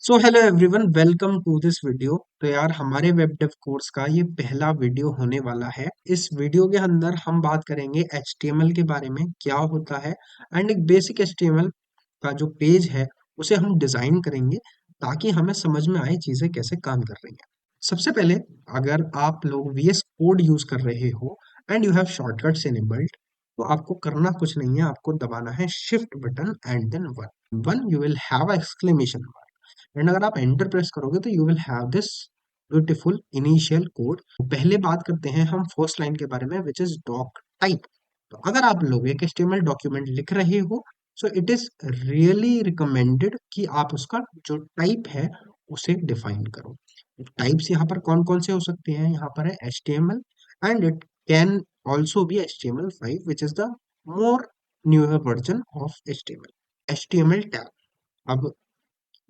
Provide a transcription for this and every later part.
So hello everyone, welcome to this video. तो यार, हमारे वेब डेव कोर्स का ये पहला वीडियो होने वाला है। इस वीडियो के अंदर हम बात करेंगे HTML के बारे में, क्या होता है एंड एक बेसिक HTML का जो पेज है उसे हम डिजाइन करेंगे ताकि हमें समझ में आए चीजें कैसे काम कर रही हैं। सबसे पहले, अगर आप लोग VS कोड यूज कर रहे हो and you have shortcuts enabled, तो आपको करना कुछ नहीं है, आपको दबाना है shift button and then one you will have exclamation. And अगर आप एंटर प्रेस करोगे तो you will have this beautiful initial code. पहले बात करते हैं हम फर्स्ट लाइन के बारे में, विच इज डॉक टाइप। तो अगर आप लोग एक HTML डॉक्यूमेंट लिख रहे हो, so it is really recommended कि आप उसका जो टाइप है उसे डिफाइन करो। टाइप्स यहाँ पर कौन कौन से हो सकते हैं? यहाँ पर है HTML and it can also be HTML5, which is the more newer version of HTML tag. अब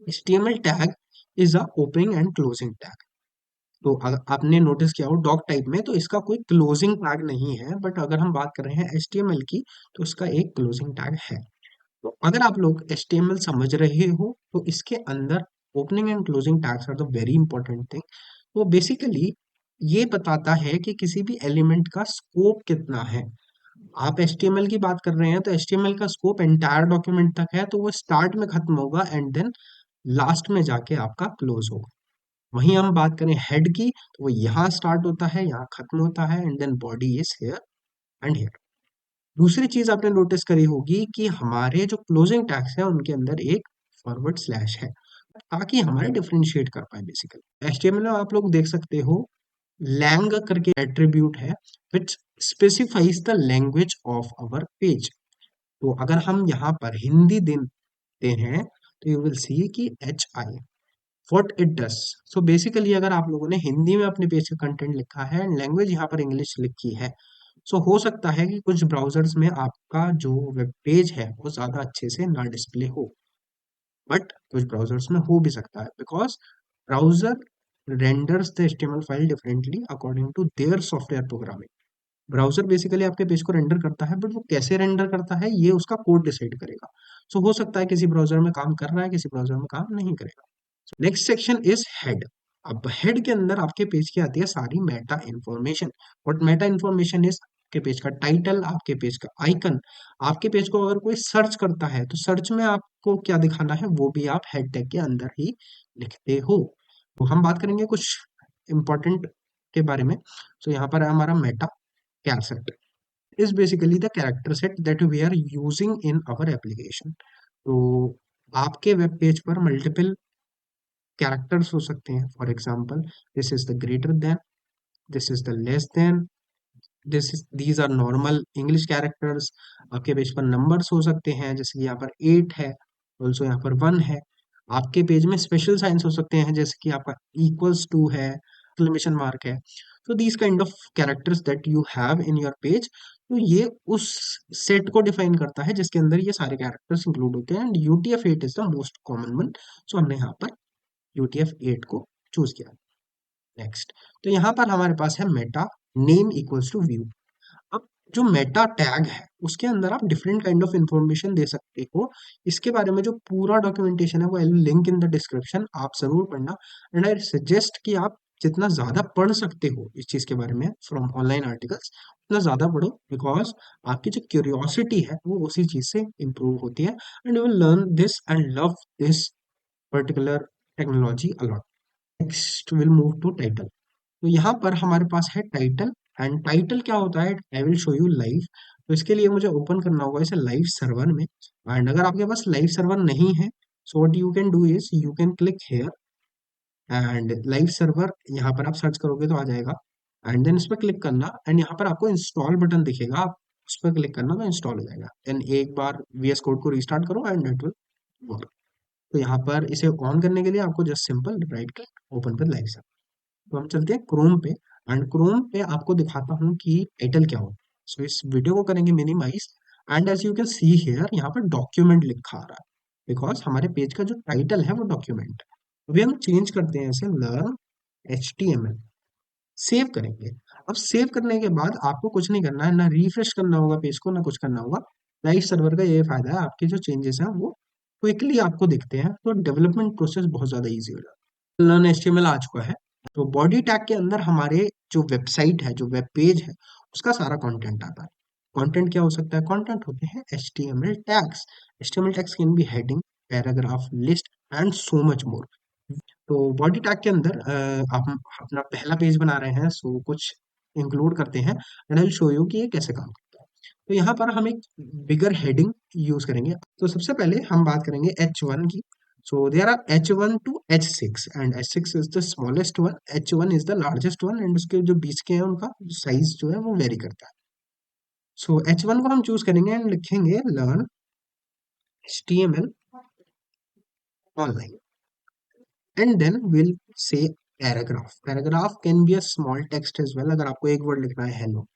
HTML tag is a opening and closing tag. तो अगर आपने नोटिस किया हो डॉक टाइप में, तो इसका कोई क्लोजिंग टैग नहीं है, बट अगर हम बात कर रहे हैं HTML की, तो इसका एक क्लोजिंग टैग है। तो अगर आप लोग HTML समझ रहे हो, तो इसके अंदर opening and closing tags are the very important thing. तो बेसिकली ये बताता है कि किसी भी एलिमेंट का स्कोप कितना है। आप HTML की बात कर रहे हैं, तो HTML का स्कोप एंटायर डॉक्यूमेंट तक है, तो वो स्टार्ट में खत्म होगा एंड देन लास्ट में जाके आपका क्लोज होगा। वहीं हम बात करें हेड की, तो वो यहाँ स्टार्ट होता है, यहाँ खत्म होता है and then body is here and here. दूसरी चीज आपने नोटिस करी होगी कि हमारे जो क्लोजिंग टैग्स है उनके अंदर एक फॉरवर्ड स्लैश है, ताकि हमारे डिफरेंशिएट कर पाए। बेसिकली HTML में आप लोग देख सकते हो लैंग करके एट्रीब्यूट है, which specifies the language of our page. तो अगर हम यहाँ पर हिंदी देते हैं, तो यू विल सी कि HI what it does. So basically अगर आप लोगों ने हिंदी में अपने पेज का कंटेंट लिखा है एंड लैंग्वेज यहाँ पर इंग्लिश लिखी है, सो हो सकता है कि कुछ ब्राउजर्स में आपका जो वेब पेज है वो ज़्यादा अच्छे से ना डिस्प्ले हो, बट कुछ ब्राउजर्स में हो भी सकता है, because browser renders the HTML file differently according to their software programming. Browser basically आपके पेज को रेंडर करता है, बट वो कैसे रेंडर करता है ये उसका कोड डिसाइड करेगा। सो हो सकता है किसी ब्राउजर में काम कर रहा है, किसी ब्राउजर में काम नहीं करेगा। Next section is head. अब हेड के अंदर आपके पेज की आती है सारी Meta information. What Meta information is? आपके पेज का टाइटल, आपके पेज का आइकन। आपके पेज को अगर कोई सर्च करता है, तो सर्च में आपको क्या दिखाना है वो भी आप हेड टैग के अंदर ही लिखते हो। तो हम बात करेंगे कुछ इंपॉर्टेंट के बारे में। सो यहाँ पर है हमारा meta character is basically the character set that we are using in our application. तो आपके वेब पेज पर मल्टीपल कैरेक्टर्स हो सकते हैं। For example, this is the greater than, this is the less than, this is these are normal English characters. आपके page पर numbers हो सकते हैं, जैसे कि यहाँ पर 8 है, ऑल्सो यहाँ पर 1 है। आपके पेज में स्पेशल साइंस हो सकते हैं, जैसे कि आपका इक्वल्स टू है, एक्सक्लेमेशन मार्क है। तो these kind of characters that you have in your page, तो ये उस सेट को डिफाइन करता है जिसके अंदर ये सारे कैरेक्टर्स इंक्लूड होते हैं। And UTF-8 is the most common one, so हमने यहाँ पर UTF-8 को चूज किया। नेक्स्ट, तो यहाँ पर हमारे पास है meta name equals to view. अब जो मेटा टैग है उसके अंदर आप डिफरेंट काइंड ऑफ इंफॉर्मेशन दे सकते हो। इसके बारे में जो पूरा डॉक्यूमेंटेशन है वो लिंक इन द डिस्क्रिप्शन, आप जरूर पढ़ना। एंड आई सजेस्ट कि आप जितना ज्यादा पढ़ सकते हो इस चीज के बारे में फ्रॉम ऑनलाइन आर्टिकल्स, उतना ज्यादा पढ़ो, बिकॉज आपकी जो क्यूरियोसिटी है वो उसी चीज से इंप्रूव होती है and you will learn this and love this particular technology a lot. Next will move to title. तो यहाँ पर हमारे पास है टाइटल। एंड टाइटल क्या होता है I will show you live. तो इसके लिए मुझे ओपन करना होगा इसे लाइव सर्वर में। एंड अगर आपके पास लाइव सर्वर नहीं है, so what you can do is you can click here and live server, यहाँ पर आप सर्च करोगे तो आ जाएगा। एंड देन इस पर क्लिक करना एंड यहाँ पर आपको इंस्टॉल बटन दिखेगा, आप उस पर क्लिक करना तो इंस्टॉल हो जाएगा। देन एक बार VS कोड को रिस्टार्ट करो एंड इट विल वर्क। तो यहाँ पर इसे ऑन करने के लिए आपको just simple right click, open पर लाइव सर्वर। तो हम चलते हैं क्रोम पे एंड क्रोम पे आपको दिखाता हूँ कि टाइटल क्या होता है। सो इस वीडियो को करेंगे minimise and as you can see here यहाँ पर डॉक्यूमेंट लिखा आ रहा है, बिकॉज हमारे पेज का जो टाइटल है वो डॉक्यूमेंट है। अभी हम चेंज करते हैं इसे लर्न HTML, सेव करेंगे। अब सेव करने के बाद आपको कुछ नहीं करना है, ना रिफ्रेश करना होगा पेज को, ना कुछ करना होगा। लाइव सर्वर का ये फायदा है, आपके जो चेंजेस हैं वो क्विकली आपको दिखते हैं, तो डेवलपमेंट प्रोसेस बहुत ज़्यादा ईजी हो जाता है। लर्न एचटीएमएल आ चुका है। तो बॉडी टैग के अंदर हमारे जो वेबसाइट है, जो वेब पेज है, उसका सारा कंटेंट आता है। कंटेंट क्या हो सकता है? कंटेंट होते हैं HTML tags. HTML tags can be heading, paragraph, list and so much more. तो बॉडी टैग के अंदर आप अपना पहला पेज बना रहे हैं, सो कुछ इंक्लूड करते हैं and I will show you कि ये कैसे काम करता है। तो यहाँ पर हम एक बिगर हेडिंग यूज करेंगे। तो सबसे पहले हम बात करेंगे H1 की। So there are H1 to H6 and H6 is the smallest one, H1 is the largest one and उसके जो बीच के हैं उनका साइज जो है वो वेरी करता है। सो H1 को हम चूज करेंगे एंड लिखेंगे learn HTML online and then will say paragraph. Paragraph can be a small text as well. अगर आपको एक वर्ड लिखना है हेलो,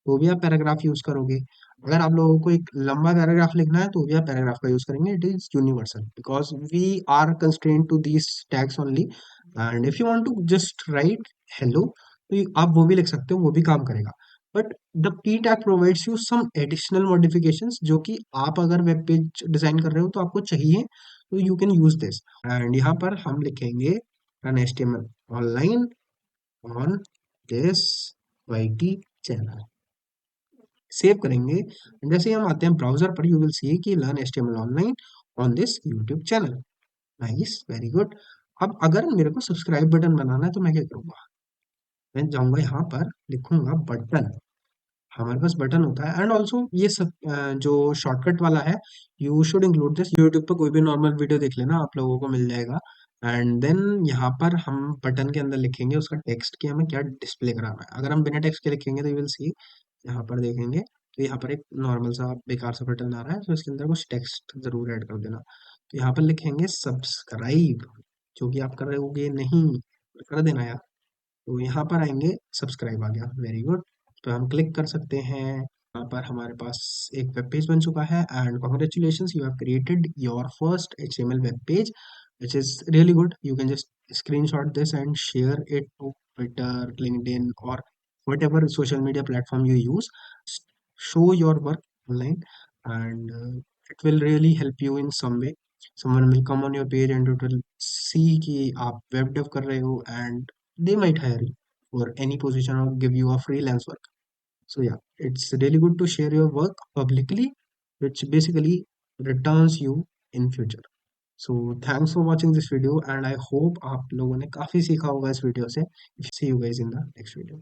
तो भी आप पैराग्राफ यूज करोगे। अगर आप लोगों को एक लंबा पैराग्राफ लिखना है तो भी आप पैराग्राफ का यूज करेंगे। It is universal because we are constrained to these tags only. And if you want to just write hello, तो आप वो भी लिख सकते हो, वो भी काम करेगा। But the P tag provides you some additional modifications, जो कि आप अगर वेब पेज डिजाइन कर रहे हो तो आपको चाहिए, तो you can use this. And यहाँ पर हम लिखेंगे run HTML online on this YT channel. Save करेंगे। जैसे ही हम आते हैं ब्राउजर पर, यू विल सी कि learn HTML online on this YouTube channel. Nice, very good. अब अगर मेरे को सब्सक्राइब बटन बनाना है तो मैं क्या करूंगा? मैं जाऊंगा यहाँ पर, लिखूंगा बटन। हमारे पास बटन होता है एंड ऑल्सो ये सब जो शॉर्टकट वाला है, you should include this. YouTube पर कोई भी नॉर्मल वीडियो देख लेना, आप लोगों को मिल जाएगा। एंड देन यहाँ पर हम बटन के अंदर लिखेंगे उसका टेक्स्ट कि हमें क्या डिस्प्ले कराना है। अगर हम बिना टेक्स्ट के लिखेंगे तो यू विल सी, यहाँ पर देखेंगे तो यहाँ पर एक नॉर्मल सा बेकार सा बटन आ रहा है, तो इसके अंदर कुछ टेक्स्ट जरूर ऐड कर देना। तो यहाँ पर लिखेंगे सब्सक्राइब, जो कि आप कर रहे होगे नहीं, कर देना यार। तो यहाँ पर आएंगे, सब्सक्राइब आ गया, वेरी गुड। तो हम क्लिक कर सकते हैं। यहाँ पर हमारे पास एक वेब पेज बन चुका है and congratulations, you have created your first HTML web page which is really good. You can just screenshot this and share it to Twitter, LinkedIn, or whatever social media platform you use. Show your work online, and it will really help you in some way. Someone will come on your page and it will see कि आप web dev कर रहे हो, and they might hire you for any position or give you a freelance work. So yeah, it's really good to share your work publicly, which basically returns you in future. So thanks for watching this video and I hope आप लोगों ने काफ़ी सीखा होगा इस video से। See you guys in the next video.